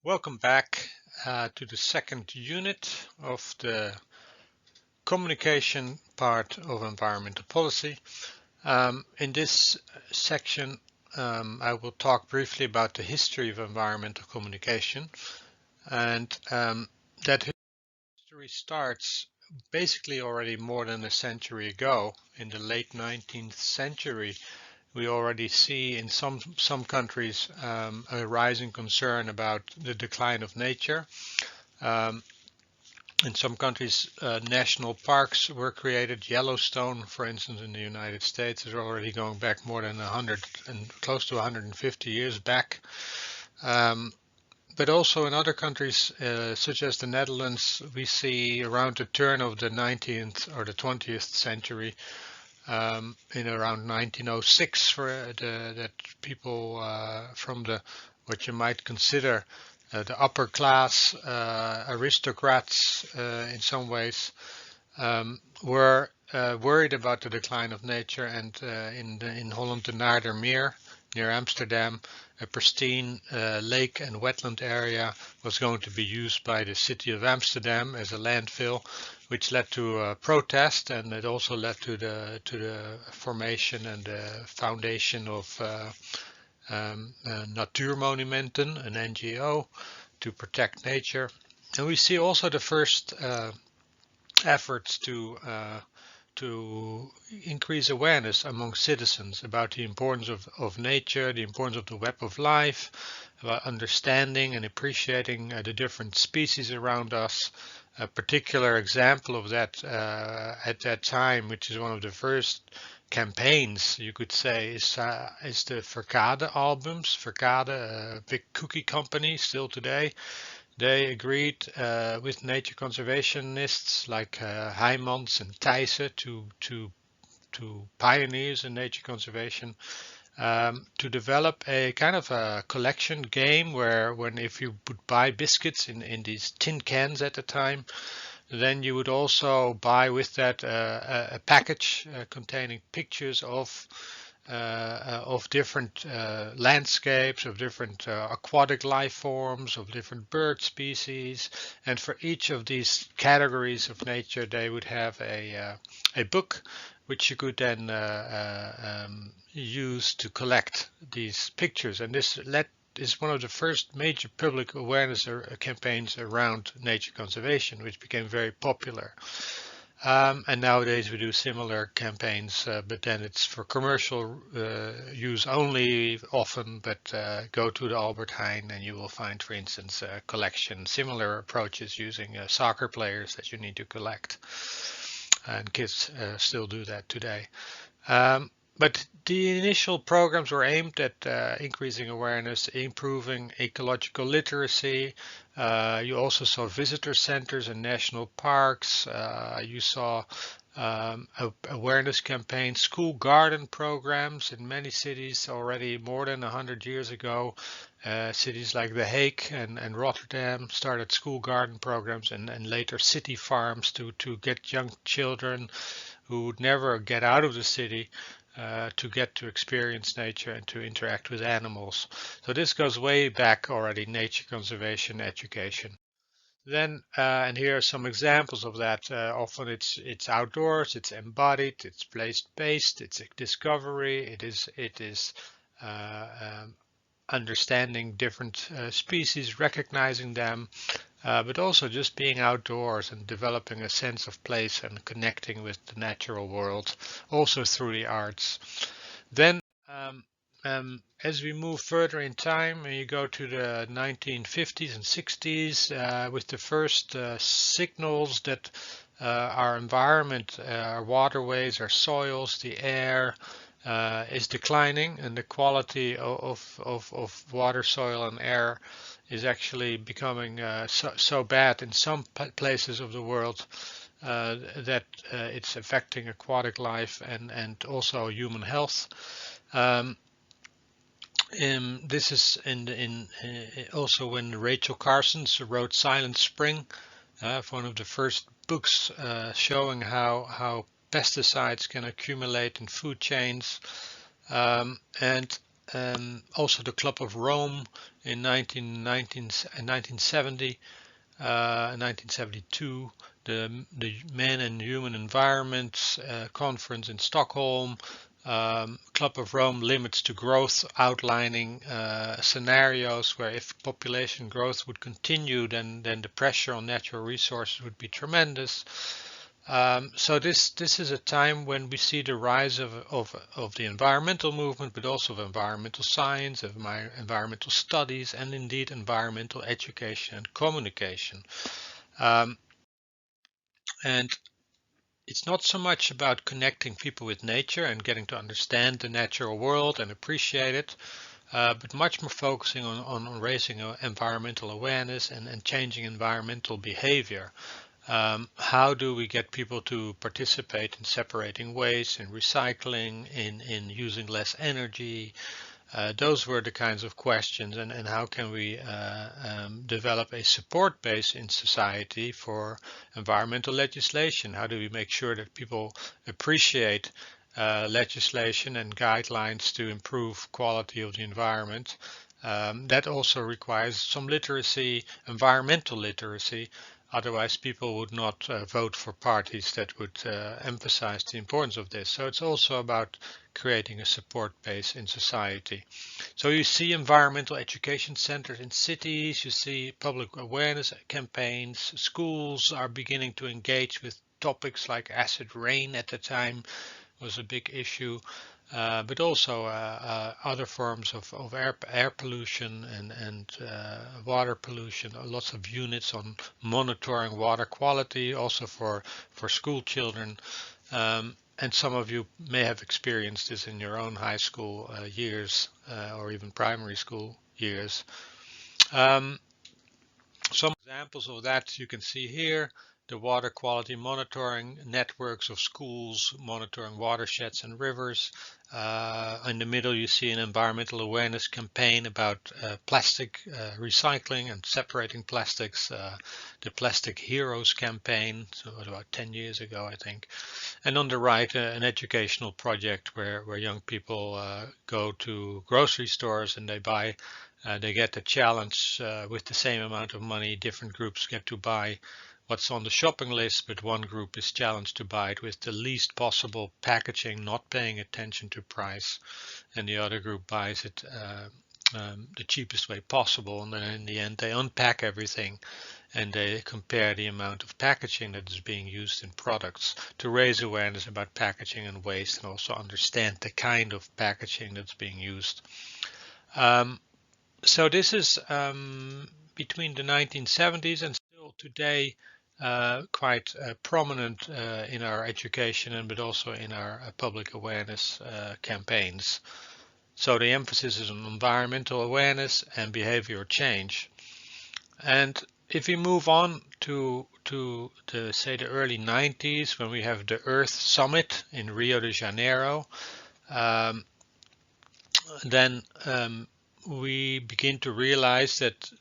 Welcome back to the second unit of the communication part of environmental policy. In this section, I will talk briefly about the history of environmental communication, and that history starts basically already more than a century ago. In the late 19th century, we already see in some countries a rising concern about the decline of nature. In some countries, national parks were created. Yellowstone, for instance, in the United States, is already going back more than 100 and close to 150 years back. But also in other countries, such as the Netherlands, we see around the turn of the 19th or the 20th century, in around 1906, that people from what you might consider the upper class aristocrats in some ways were worried about the decline of nature, and in Holland the Naardermeer near Amsterdam, a pristine lake and wetland area was going to be used by the city of Amsterdam as a landfill, which led to a protest, and it also led to the formation and the foundation of Natuurmonumenten, an NGO to protect nature. And we see also the first efforts to increase awareness among citizens about the importance of nature, the importance of the web of life, about understanding and appreciating the different species around us. A particular example of that at that time, which is one of the first campaigns, you could say, is the Verkade albums. Verkade, a big cookie company still today. They agreed with nature conservationists like Heijmans and Thijssen, to pioneers in nature conservation, to develop a kind of a collection game where if you would buy biscuits in these tin cans at the time, then you would also buy with that a package containing pictures of different landscapes, of different aquatic life forms, of different bird species, and for each of these categories of nature, they would have a book which you could then use to collect these pictures. And this is one of the first major public awareness campaigns around nature conservation, which became very popular. And nowadays we do similar campaigns, but then it's for commercial use only often. But go to the Albert Heijn and you will find, for instance, a collection, similar approaches using soccer players that you need to collect. And kids still do that today. But the initial programs were aimed at increasing awareness, improving ecological literacy. You also saw visitor centers and national parks. You saw awareness campaigns, school garden programs in many cities already more than 100 years ago. Cities like The Hague and Rotterdam started school garden programs, and later city farms to get young children who would never get out of the city to get to experience nature and to interact with animals. So this goes way back already, nature conservation education. Then, and here are some examples of that. Often it's outdoors, it's embodied, it's place-based, it's a discovery, it is understanding different species, recognizing them, but also just being outdoors and developing a sense of place and connecting with the natural world, also through the arts. Then, as we move further in time, and you go to the 1950s and 60s, with the first signals that our environment, our waterways, our soils, the air, is declining, and the quality of water, soil, and air is actually becoming so bad in some places of the world that it's affecting aquatic life and also human health. This is also when Rachel Carson wrote Silent Spring, one of the first books showing how pesticides can accumulate in food chains, and Also the Club of Rome in 1970, 1972, the Man and Human Environment Conference in Stockholm, Club of Rome limits to growth, outlining scenarios where if population growth would continue, then the pressure on natural resources would be tremendous. So this is a time when we see the rise of the environmental movement, but also of environmental science, of environmental studies, and indeed environmental education and communication. And it's not so much about connecting people with nature and getting to understand the natural world and appreciate it, but much more focusing on raising environmental awareness and changing environmental behavior. How do we get people to participate in separating waste, in recycling, in using less energy? Those were the kinds of questions, and how can we develop a support base in society for environmental legislation? How do we make sure that people appreciate legislation and guidelines to improve quality of the environment? That also requires some literacy, environmental literacy. Otherwise, people would not vote for parties that would emphasize the importance of this. So it's also about creating a support base in society. So you see environmental education centers in cities, you see public awareness campaigns, schools are beginning to engage with topics like acid rain at the time was a big issue. But also other forms of air pollution and water pollution. Lots of units on monitoring water quality, also for school children. And some of you may have experienced this in your own high school years or even primary school years. Some examples of that you can see here. The water quality monitoring networks of schools monitoring watersheds and rivers. In the middle you see an environmental awareness campaign about plastic recycling and separating plastics, the Plastic Heroes campaign, so about 10 years ago I think. And on the right an educational project where young people go to grocery stores and they get a challenge with the same amount of money. Different groups get to buy what's on the shopping list, but one group is challenged to buy it with the least possible packaging, not paying attention to price, and the other group buys it the cheapest way possible. And then in the end, they unpack everything and they compare the amount of packaging that is being used in products to raise awareness about packaging and waste, and also understand the kind of packaging that's being used. So this is between the 1970s and still today quite prominent in our education and but also in our public awareness campaigns. So the emphasis is on environmental awareness and behavior change. And if we move on to say the early 90s, when we have the Earth Summit in Rio de Janeiro, then we begin to realize that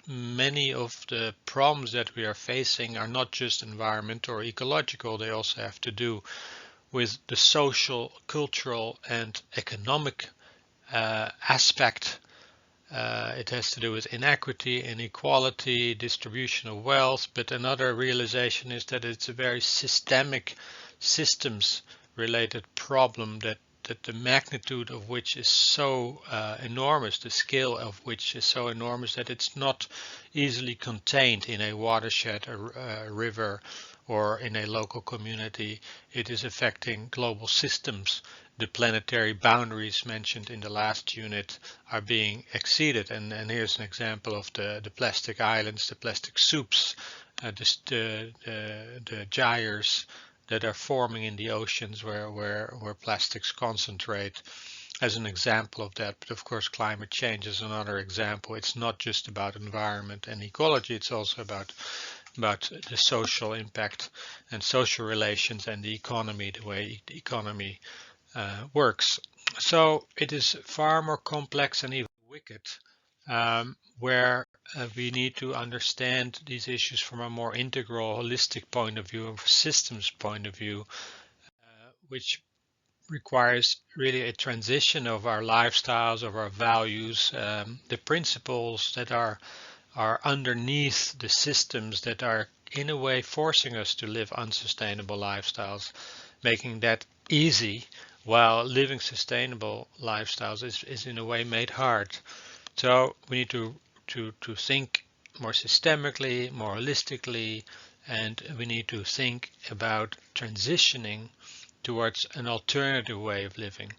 many of the problems that we are facing are not just environmental or ecological. They also have to do with the social, cultural, and economic aspect. It has to do with inequity, inequality, distribution of wealth. But another realization is that it's a very systemic, systems-related problem that the magnitude of which is so enormous, the scale of which is so enormous that it's not easily contained in a watershed, a river, or in a local community. It is affecting global systems. The planetary boundaries mentioned in the last unit are being exceeded. And here's an example of the plastic islands, the plastic soups, the gyres that are forming in the oceans where plastics concentrate, as an example of that. But of course, climate change is another example. It's not just about environment and ecology, it's also about the social impact and social relations and the economy, the way the economy works. So it is far more complex and even wicked, where we need to understand these issues from a more integral, holistic point of view, a systems point of view, which requires really a transition of our lifestyles, of our values, the principles that are underneath the systems that are in a way forcing us to live unsustainable lifestyles, making that easy, while living sustainable lifestyles is in a way made hard. So we need to think more systemically, more holistically, and we need to think about transitioning towards an alternative way of living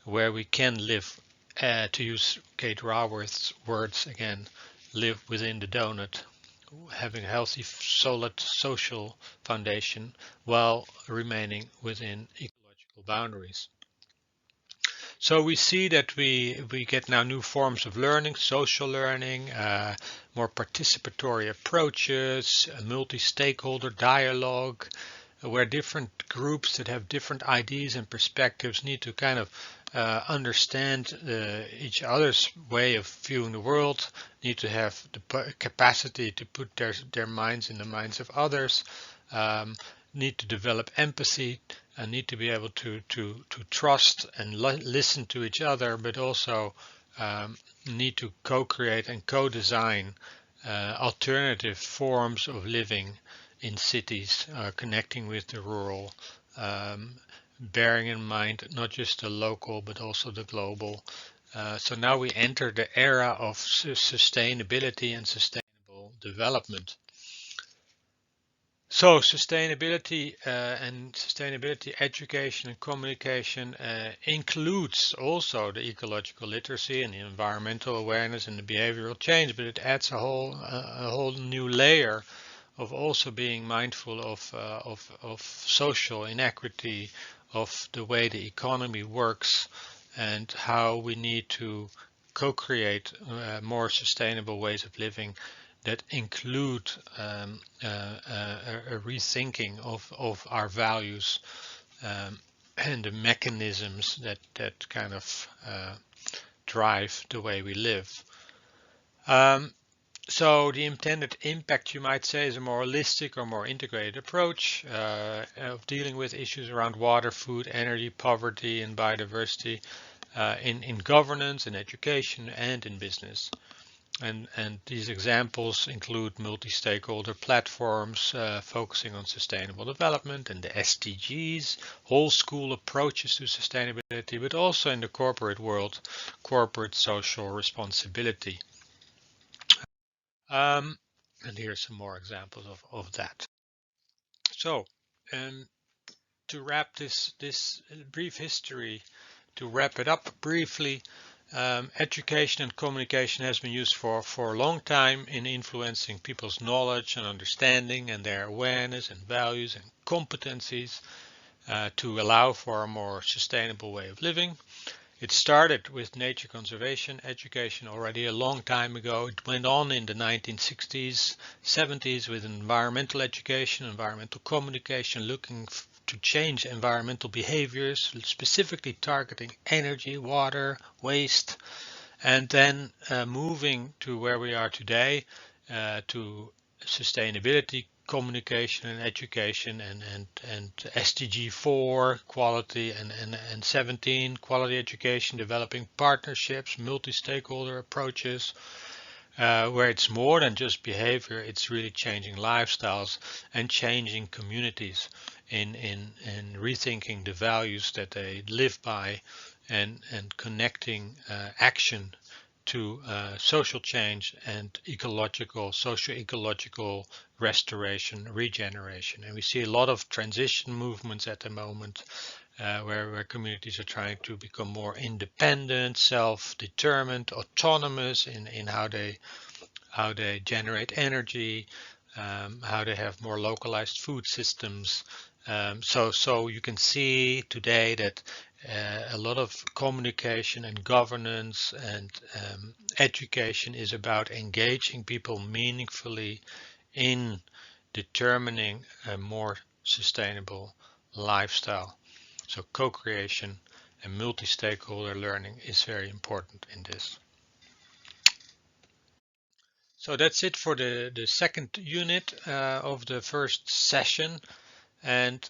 where we can live, to use Kate Raworth's words again, live within the donut, having a healthy, solid social foundation while remaining within ecological boundaries. So we see that we get now new forms of learning, social learning, more participatory approaches, a multi-stakeholder dialogue, where different groups that have different ideas and perspectives need to kind of understand each other's way of viewing the world, need to have the capacity to put their minds in the minds of others, need to develop empathy, and need to be able to trust and listen to each other, but also need to co-create and co-design alternative forms of living in cities, connecting with the rural, bearing in mind not just the local but also the global. So now we enter the era of sustainability and sustainable development. So sustainability and sustainability education and communication includes also the ecological literacy and the environmental awareness and the behavioral change, but it adds a whole new layer of also being mindful of social inequity, of the way the economy works, and how we need to co-create more sustainable ways of living that include a rethinking of our values and the mechanisms that kind of drive the way we live. So the intended impact, you might say, is a more holistic or more integrated approach of dealing with issues around water, food, energy, poverty, and biodiversity in governance, in education, and in business. And these examples include multi-stakeholder platforms focusing on sustainable development and the SDGs, whole school approaches to sustainability, but also in the corporate world, corporate social responsibility. And here's some more examples of that. So, to wrap this brief history, to wrap it up briefly, education and communication has been used for a long time in influencing people's knowledge and understanding and their awareness and values and competencies to allow for a more sustainable way of living. It started with nature conservation education already a long time ago. It went on in the 1960s, 70s with environmental education, environmental communication, looking to change environmental behaviors, specifically targeting energy, water, waste, and then moving to where we are today to sustainability communication and education and SDG 4 quality and 17 quality education, developing partnerships, multi-stakeholder approaches, where it's more than just behavior, it's really changing lifestyles and changing communities in rethinking the values that they live by and connecting action to social change and socio-ecological restoration, regeneration. And we see a lot of transition movements at the moment where communities are trying to become more independent, self-determined, autonomous in how they generate energy, how they have more localized food systems. So you can see today that a lot of communication and governance and education is about engaging people meaningfully in determining a more sustainable lifestyle. So co-creation and multi-stakeholder learning is very important in this. So that's it for the second unit of the first session. And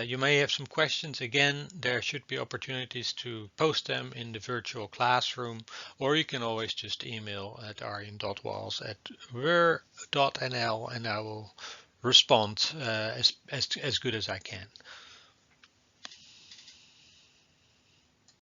you may have some questions. Again, there should be opportunities to post them in the virtual classroom, or you can always just email at arjen.wals@ver.nl and I will respond as good as I can.